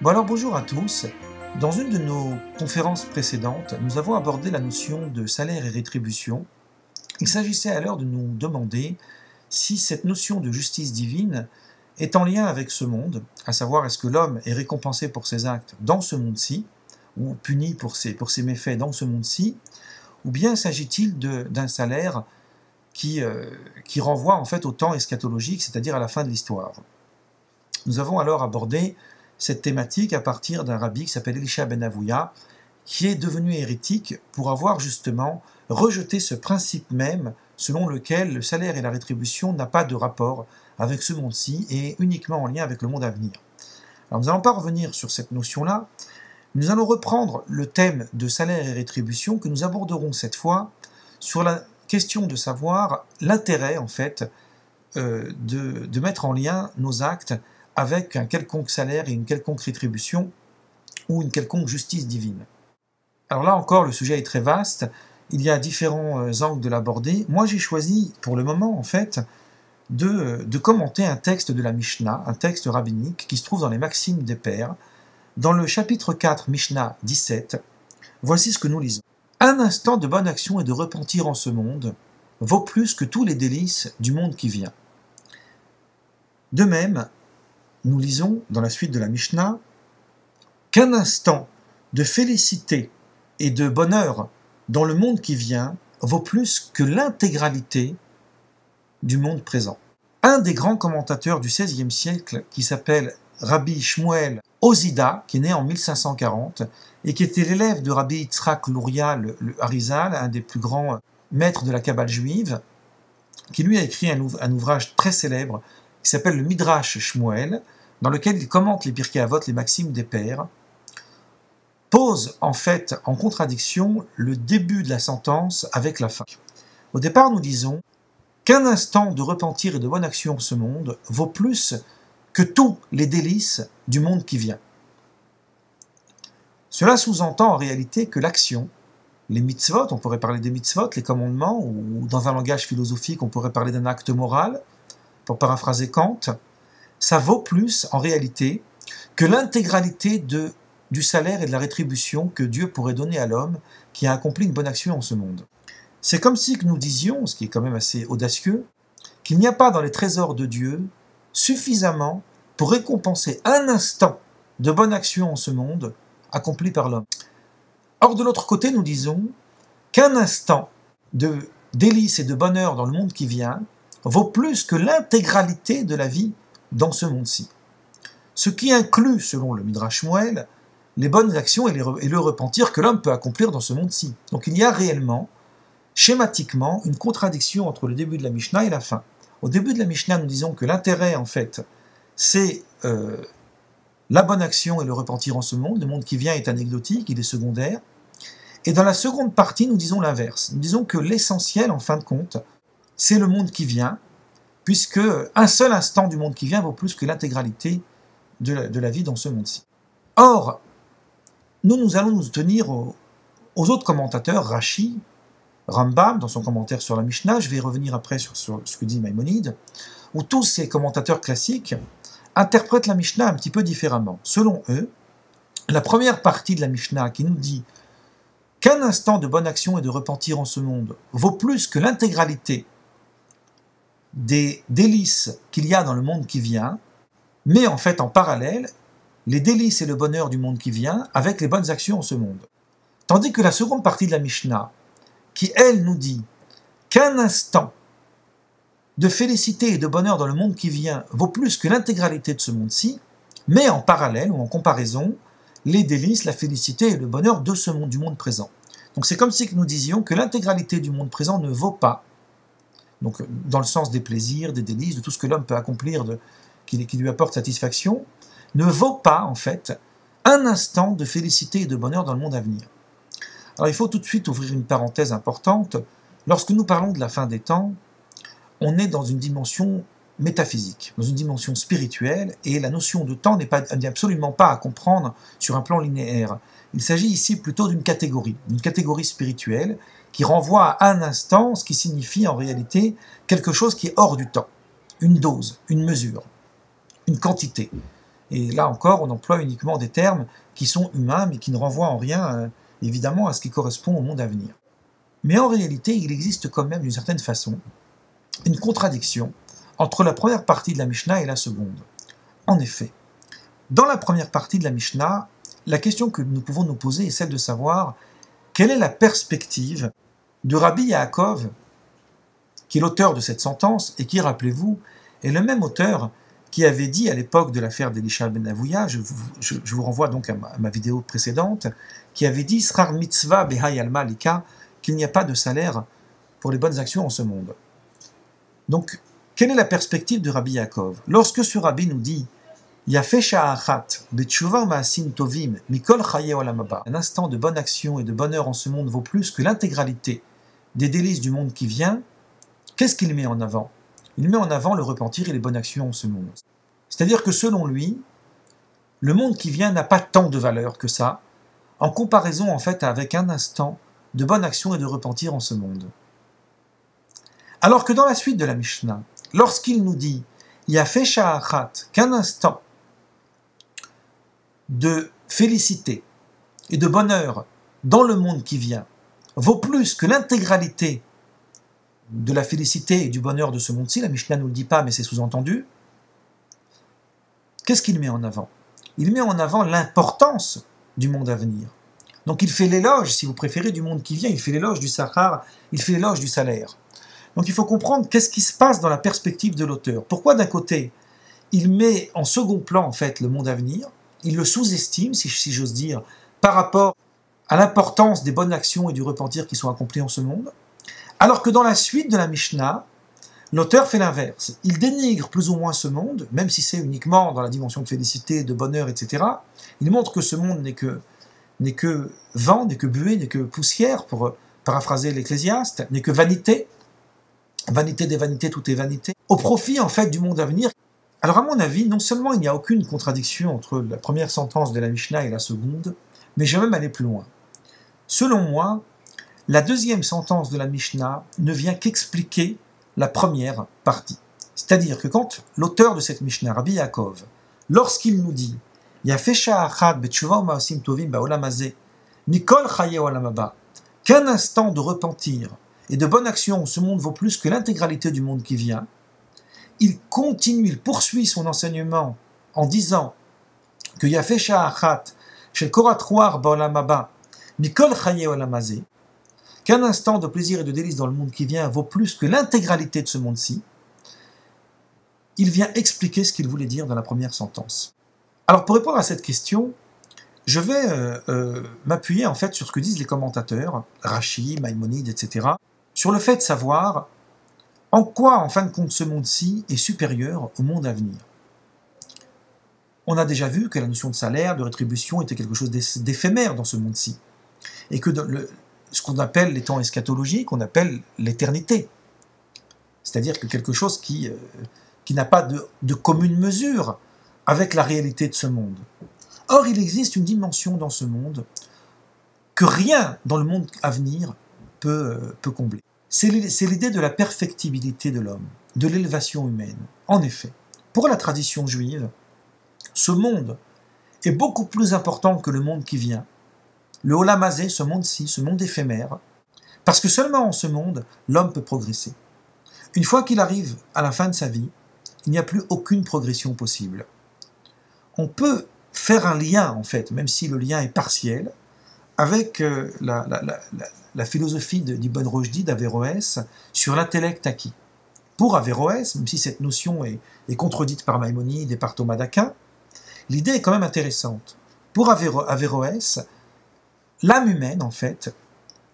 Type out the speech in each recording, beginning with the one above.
Bon alors bonjour à tous. Dans une de nos conférences précédentes, nous avons abordé la notion de salaire et rétribution. Il s'agissait alors de nous demander si cette notion de justice divine est en lien avec ce monde, à savoir est-ce que l'homme est récompensé pour ses actes dans ce monde-ci, ou puni pour ses méfaits dans ce monde-ci, ou bien s'agit-il d'un salaire qui renvoie en fait au temps eschatologique, c'est-à-dire à la fin de l'histoire. Nous avons alors abordé cette thématique à partir d'un rabbi qui s'appelle Elisha ben Avouya, qui est devenu hérétique pour avoir justement rejeté ce principe même selon lequel le salaire et la rétribution n'a pas de rapport avec ce monde-ci et uniquement en lien avec le monde à venir. Alors nous n'allons pas revenir sur cette notion-là, nous allons reprendre le thème de salaire et rétribution que nous aborderons cette fois sur la question de savoir l'intérêt en fait de mettre en lien nos actes avec un quelconque salaire et une quelconque rétribution ou une quelconque justice divine. Alors là encore, le sujet est très vaste, il y a différents angles de l'aborder. Moi j'ai choisi pour le moment en fait de commenter un texte de la Mishnah, un texte rabbinique qui se trouve dans les Maximes des Pères, dans le chapitre 4, Mishnah 17. Voici ce que nous lisons. Un instant de bonne action et de repentir en ce monde vaut plus que tous les délices du monde qui vient. De même, nous lisons dans la suite de la Mishnah qu'un instant de félicité et de bonheur dans le monde qui vient vaut plus que l'intégralité du monde présent. Un des grands commentateurs du XVIe siècle, qui s'appelle Rabbi Shmuel Ozida, qui est né en 1540 et qui était l'élève de Rabbi Yitzhak Luria le Harizal, un des plus grands maîtres de la Kabbale juive, qui lui a écrit un ouvrage très célèbre qui s'appelle le Midrash Shmuel, dans lequel il commente les Pirkei Avot, les Maximes des Pères, pose en fait en contradiction le début de la sentence avec la fin. Au départ, nous disons qu'un instant de repentir et de bonne action en ce monde vaut plus que tous les délices du monde qui vient. Cela sous-entend en réalité que l'action, les mitzvot, on pourrait parler des mitzvot, les commandements, ou dans un langage philosophique, on pourrait parler d'un acte moral, pour paraphraser Kant, ça vaut plus, en réalité, que l'intégralité du salaire et de la rétribution que Dieu pourrait donner à l'homme qui a accompli une bonne action en ce monde. C'est comme si nous disions, ce qui est quand même assez audacieux, qu'il n'y a pas dans les trésors de Dieu suffisamment pour récompenser un instant de bonne action en ce monde accompli par l'homme. Or, de l'autre côté, nous disons qu'un instant de délice et de bonheur dans le monde qui vient vaut plus que l'intégralité de la vie dans ce monde-ci. Ce qui inclut, selon le Midrash Shmuel, les bonnes actions et le repentir que l'homme peut accomplir dans ce monde-ci. Donc il y a réellement, schématiquement, une contradiction entre le début de la Mishnah et la fin. Au début de la Mishnah, nous disons que l'intérêt, en fait, c'est la bonne action et le repentir en ce monde. Le monde qui vient est anecdotique, il est secondaire. Et dans la seconde partie, nous disons l'inverse. Nous disons que l'essentiel, en fin de compte, c'est le monde qui vient, puisque un seul instant du monde qui vient vaut plus que l'intégralité de la vie dans ce monde-ci. Or, nous allons nous tenir aux autres commentateurs, Rashi, Rambam, dans son commentaire sur la Mishnah, je vais revenir après sur ce que dit Maïmonide, où tous ces commentateurs classiques interprètent la Mishnah un petit peu différemment. Selon eux, la première partie de la Mishnah qui nous dit qu'un instant de bonne action et de repentir en ce monde vaut plus que l'intégralité des délices qu'il y a dans le monde qui vient, mais en fait en parallèle, les délices et le bonheur du monde qui vient avec les bonnes actions en ce monde. Tandis que la seconde partie de la Mishnah, qui elle nous dit qu'un instant de félicité et de bonheur dans le monde qui vient vaut plus que l'intégralité de ce monde-ci, mais en parallèle ou en comparaison, les délices, la félicité et le bonheur de ce monde, du monde présent. Donc c'est comme si nous disions que l'intégralité du monde présent ne vaut pas, donc dans le sens des plaisirs, des délices, de tout ce que l'homme peut accomplir, qui lui apporte satisfaction, ne vaut pas, en fait, un instant de félicité et de bonheur dans le monde à venir. Alors il faut tout de suite ouvrir une parenthèse importante. Lorsque nous parlons de la fin des temps, on est dans une dimension métaphysique, dans une dimension spirituelle, et la notion de temps n'est absolument pas à comprendre sur un plan linéaire. Il s'agit ici plutôt d'une catégorie spirituelle, qui renvoie à un instant, ce qui signifie en réalité quelque chose qui est hors du temps, une dose, une mesure, une quantité. Et là encore, on emploie uniquement des termes qui sont humains, mais qui ne renvoient en rien, évidemment, à ce qui correspond au monde à venir. Mais en réalité, il existe quand même, d'une certaine façon, une contradiction entre la première partie de la Mishnah et la seconde. En effet, dans la première partie de la Mishnah, la question que nous pouvons nous poser est celle de savoir quelle est la perspective de Rabbi Yaakov, qui est l'auteur de cette sentence, et qui, rappelez-vous, est le même auteur qui avait dit à l'époque de l'affaire d'Elisha ben Avouya, je vous renvoie donc à ma vidéo précédente, qui avait dit « Srar mitzvah behai alma lika » qu'il n'y a pas de salaire pour les bonnes actions en ce monde. Donc, quelle est la perspective de Rabbi Yaakov? Lorsque ce Rabbi nous dit « Yafeh sha'achat betshuva ma'asim tovim mikol chaye olam haba » un instant de bonne action et de bonheur en ce monde vaut plus que l'intégralité des délices du monde qui vient, qu'est-ce qu'il met en avant? Il met en avant le repentir et les bonnes actions en ce monde. C'est-à-dire que selon lui, le monde qui vient n'a pas tant de valeur que ça, en comparaison en fait avec un instant de bonne action et de repentir en ce monde. Alors que dans la suite de la Mishnah, lorsqu'il nous dit « Yafeh sha'achat » qu'un instant de félicité et de bonheur dans le monde qui vient vaut plus que l'intégralité de la félicité et du bonheur de ce monde-ci, la Mishnah ne nous le dit pas, mais c'est sous-entendu, qu'est-ce qu'il met en avant? Il met en avant l'importance du monde à venir. Donc il fait l'éloge, si vous préférez, du monde qui vient, il fait l'éloge du sahar, il fait l'éloge du salaire. Donc il faut comprendre qu'est-ce qui se passe dans la perspective de l'auteur. Pourquoi d'un côté, il met en second plan en fait le monde à venir, il le sous-estime, si j'ose dire, par rapport à l'importance des bonnes actions et du repentir qui sont accomplis en ce monde, alors que dans la suite de la Mishnah, l'auteur fait l'inverse. Il dénigre plus ou moins ce monde, même si c'est uniquement dans la dimension de félicité, de bonheur, etc. Il montre que ce monde n'est que vent, n'est que buée, n'est que poussière, pour paraphraser l'Ecclésiaste, n'est que vanité. Vanité des vanités, tout est vanité. Au profit, en fait, du monde à venir. Alors, à mon avis, non seulement il n'y a aucune contradiction entre la première sentence de la Mishnah et la seconde, mais je vais même aller plus loin. Selon moi, la deuxième sentence de la Mishnah ne vient qu'expliquer la première partie. C'est-à-dire que quand l'auteur de cette Mishnah, Rabbi Yaakov, lorsqu'il nous dit Yafeh sha'achat betshuva ma'asim tovim ba'olam hazeh mikol chaye olam haba, qu'un instant de repentir et de bonne action, ce monde vaut plus que l'intégralité du monde qui vient, il continue, il poursuit son enseignement en disant que Yafeh sha'achat shel korat ruach ba'olam haba mikol chaye olam hazeh, qu'un instant de plaisir et de délice dans le monde qui vient vaut plus que l'intégralité de ce monde-ci, il vient expliquer ce qu'il voulait dire dans la première sentence. Alors pour répondre à cette question, je vais m'appuyer en fait sur ce que disent les commentateurs, Rashi, Maïmonide, etc., sur le fait de savoir en quoi, en fin de compte, ce monde-ci est supérieur au monde à venir. On a déjà vu que la notion de salaire, de rétribution était quelque chose d'éphémère dans ce monde-ci, et que ce qu'on appelle les temps eschatologiques, on appelle l'éternité. C'est-à-dire que quelque chose qui n'a pas de commune mesure avec la réalité de ce monde. Or, il existe une dimension dans ce monde que rien dans le monde à venir peut combler. C'est l'idée de la perfectibilité de l'homme, de l'élévation humaine. En effet, pour la tradition juive, ce monde est beaucoup plus important que le monde qui vient. Le Olam Hazeh, ce monde-ci, ce monde éphémère, parce que seulement en ce monde, l'homme peut progresser. Une fois qu'il arrive à la fin de sa vie, il n'y a plus aucune progression possible. On peut faire un lien, en fait, même si le lien est partiel, avec la philosophie d'Ibn Rushdi, d'Averroès, sur l'intellect acquis. Pour Averroès, même si cette notion est contredite par Maïmonide et par Thomas d'Aquin, l'idée est quand même intéressante. Pour Averroès, l'âme humaine, en fait,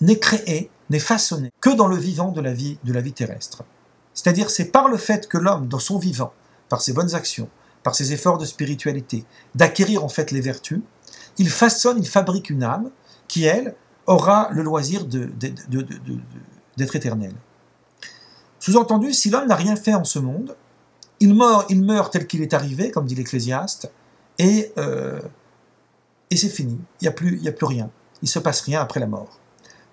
n'est créée, n'est façonnée que dans le vivant de la vie terrestre. C'est-à-dire, c'est par le fait que l'homme, dans son vivant, par ses bonnes actions, par ses efforts de spiritualité, d'acquérir en fait les vertus, il façonne, il fabrique une âme qui, elle, aura le loisir d'être éternelle. Sous-entendu, si l'homme n'a rien fait en ce monde, il meurt tel qu'il est arrivé, comme dit l'Ecclésiaste, et c'est fini, il n'y a plus rien. Il ne se passe rien après la mort.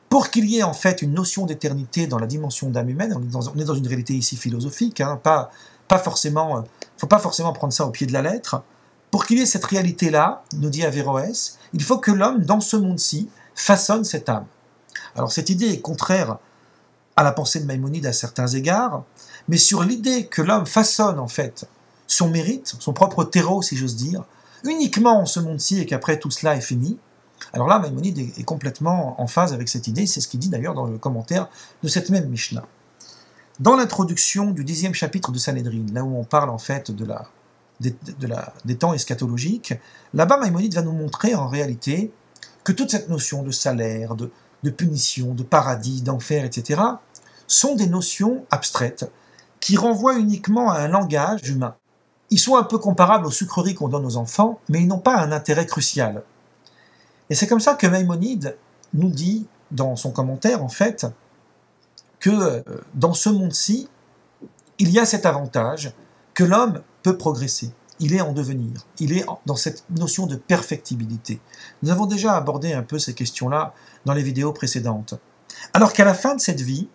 Pour qu'il y ait en fait une notion d'éternité dans la dimension d'âme humaine, on est dans une réalité ici philosophique, pas forcément, faut pas forcément prendre ça au pied de la lettre. Pour qu'il y ait cette réalité-là, nous dit Averroès, il faut que l'homme, dans ce monde-ci, façonne cette âme. Alors cette idée est contraire à la pensée de Maïmonide à certains égards, mais sur l'idée que l'homme façonne en fait son mérite, son propre terreau si j'ose dire, uniquement en ce monde-ci et qu'après tout cela est fini, alors là Maïmonide est complètement en phase avec cette idée, c'est ce qu'il dit d'ailleurs dans le commentaire de cette même Mishnah. Dans l'introduction du 10e chapitre de Sanhedrin, là où on parle en fait des temps eschatologiques, là-bas Maïmonide va nous montrer en réalité que toute cette notion de salaire, de punition, de paradis, d'enfer, etc., sont des notions abstraites qui renvoient uniquement à un langage humain. Ils sont un peu comparables aux sucreries qu'on donne aux enfants, mais ils n'ont pas un intérêt crucial. Et c'est comme ça que Maïmonide nous dit, dans son commentaire en fait, que dans ce monde-ci, il y a cet avantage que l'homme peut progresser. Il est en devenir. Il est dans cette notion de perfectibilité. Nous avons déjà abordé un peu ces questions-là dans les vidéos précédentes. Alors qu'à la fin de cette vie,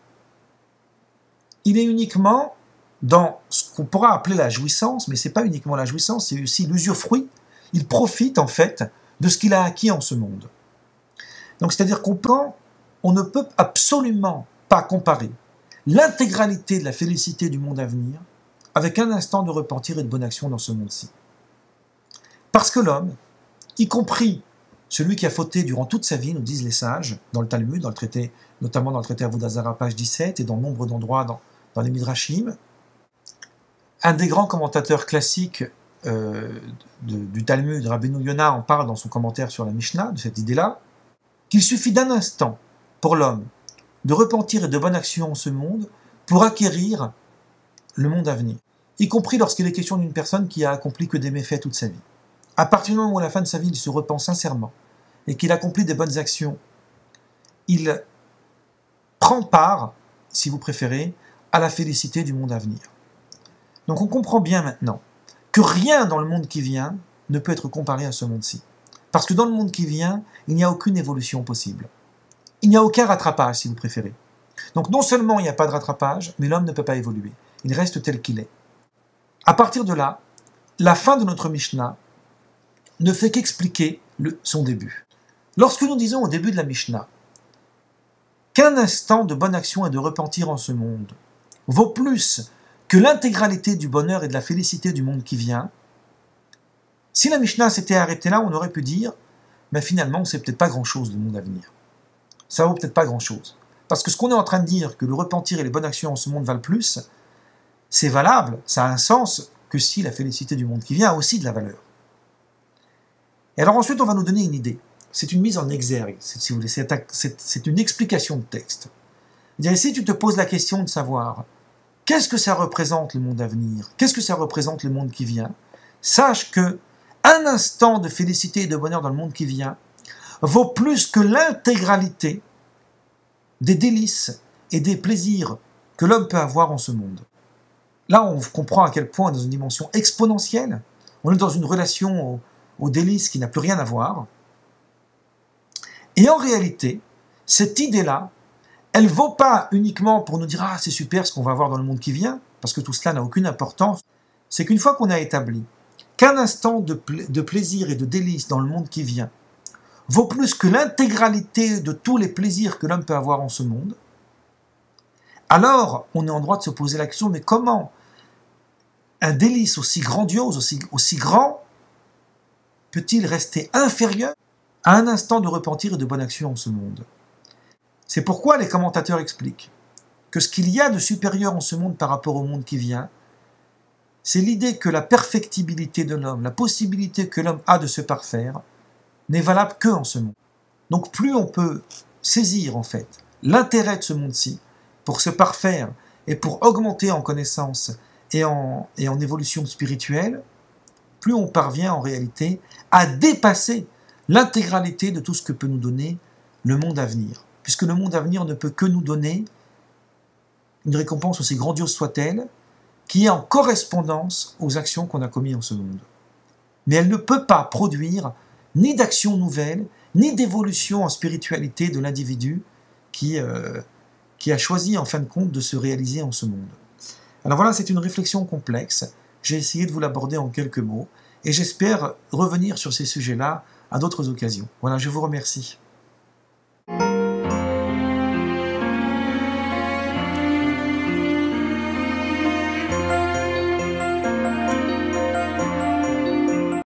il est uniquement dans ce qu'on pourra appeler la jouissance, mais ce n'est pas uniquement la jouissance, c'est aussi l'usufruit. Il profite en fait de ce qu'il a acquis en ce monde. Donc c'est-à-dire qu'on ne peut absolument pas comparer l'intégralité de la félicité du monde à venir avec un instant de repentir et de bonne action dans ce monde-ci. Parce que l'homme, y compris celui qui a fauté durant toute sa vie, nous disent les sages, dans le Talmud, dans le traité, notamment dans le traité Avodah Zarah, page 17, et dans nombre d'endroits dans les Midrashim, un des grands commentateurs classiques du Talmud, Rabbeinu Yonah, en parle dans son commentaire sur la Mishnah, de cette idée-là, qu'il suffit d'un instant pour l'homme de repentir et de bonne action en ce monde pour acquérir le monde à venir, y compris lorsqu'il est question d'une personne qui a accompli que des méfaits toute sa vie. À partir du moment où à la fin de sa vie il se repent sincèrement et qu'il accomplit des bonnes actions, il prend part, si vous préférez, à la félicité du monde à venir. Donc on comprend bien maintenant que rien dans le monde qui vient ne peut être comparé à ce monde-ci. Parce que dans le monde qui vient, il n'y a aucune évolution possible. Il n'y a aucun rattrapage, si vous préférez. Donc non seulement il n'y a pas de rattrapage, mais l'homme ne peut pas évoluer. Il reste tel qu'il est. À partir de là, la fin de notre Mishnah ne fait qu'expliquer son début. Lorsque nous disons au début de la Mishnah qu'un instant de bonne action et de repentir en ce monde vaut plus que l'intégralité du bonheur et de la félicité du monde qui vient, si la Mishnah s'était arrêtée là, on aurait pu dire mais finalement, c'est peut-être pas grand-chose du monde à venir. Ça vaut peut-être pas grand-chose. Parce que ce qu'on est en train de dire, que le repentir et les bonnes actions en ce monde valent plus, c'est valable, ça a un sens que si la félicité du monde qui vient a aussi de la valeur. Et alors ensuite, on va nous donner une idée. C'est une mise en exergue, si vous voulez, c'est une explication de texte. C'est-à-dire, si tu te poses la question de savoir qu'est-ce que ça représente le monde à venir, qu'est-ce que ça représente le monde qui vient, sache que un instant de félicité et de bonheur dans le monde qui vient vaut plus que l'intégralité des délices et des plaisirs que l'homme peut avoir en ce monde. Là, on comprend à quel point on est dans une dimension exponentielle, on est dans une relation aux délices qui n'a plus rien à voir. Et en réalité, cette idée-là, elle ne vaut pas uniquement pour nous dire « Ah, c'est super ce qu'on va avoir dans le monde qui vient », parce que tout cela n'a aucune importance. C'est qu'une fois qu'on a établi qu'un instant de plaisir et de délice dans le monde qui vient vaut plus que l'intégralité de tous les plaisirs que l'homme peut avoir en ce monde, alors on est en droit de se poser la question, mais comment un délice aussi grandiose, aussi grand, peut-il rester inférieur à un instant de repentir et de bonne action en ce monde? C'est pourquoi les commentateurs expliquent que ce qu'il y a de supérieur en ce monde par rapport au monde qui vient, c'est l'idée que la perfectibilité de l'homme, la possibilité que l'homme a de se parfaire, n'est valable que en ce monde. Donc plus on peut saisir en fait l'intérêt de ce monde-ci pour se parfaire et pour augmenter en connaissance et en évolution spirituelle, plus on parvient en réalité à dépasser l'intégralité de tout ce que peut nous donner le monde à venir. Puisque le monde à venir ne peut que nous donner une récompense aussi grandiose soit-elle, qui est en correspondance aux actions qu'on a commises en ce monde. Mais elle ne peut pas produire ni d'action nouvelle, ni d'évolution en spiritualité de l'individu qui a choisi en fin de compte de se réaliser en ce monde. Alors voilà, c'est une réflexion complexe. J'ai essayé de vous l'aborder en quelques mots. et j'espère revenir sur ces sujets-là à d'autres occasions. Voilà, je vous remercie.